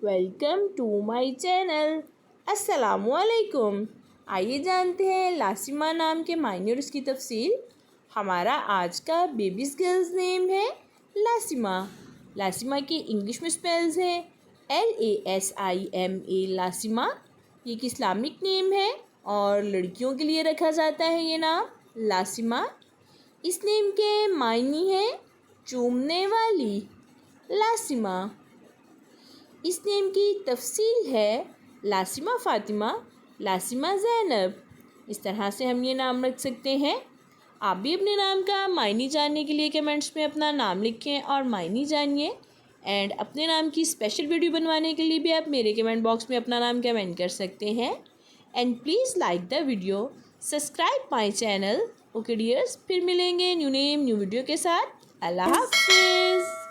Welcome to my channel. अस्सलामुअलैकुम। आइए जानते हैं लासिमा नाम के मायने और उसकी तफसील। हमारा आज का बेबीज़ गर्ल्स नेम है लासिमा। लासिमा के इंग्लिश में स्पेल्स हैं LASIMA लासिमा। ये एक इस्लामिक नेम है और लड़कियों के लिए रखा जाता है ये नाम लासिमा। इस नेम के मायने हैं चूमने वाली लासिमा। इस नेम की तफसील है लासिमा फ़ातिमा, लासिमा ज़ैनब। इस तरह से हम ये नाम रख सकते हैं। आप भी अपने नाम का मायने जानने के लिए कमेंट्स में अपना नाम लिखें और मायने जानिए। एंड अपने नाम की स्पेशल वीडियो बनवाने के लिए भी आप मेरे कमेंट बॉक्स में अपना नाम कमेंट कर सकते हैं। And please like the video, subscribe my channel. Okay dears, फिर मिलेंगे न्यू नेम न्यू वीडियो के साथ। अल्लाह हाफिज़।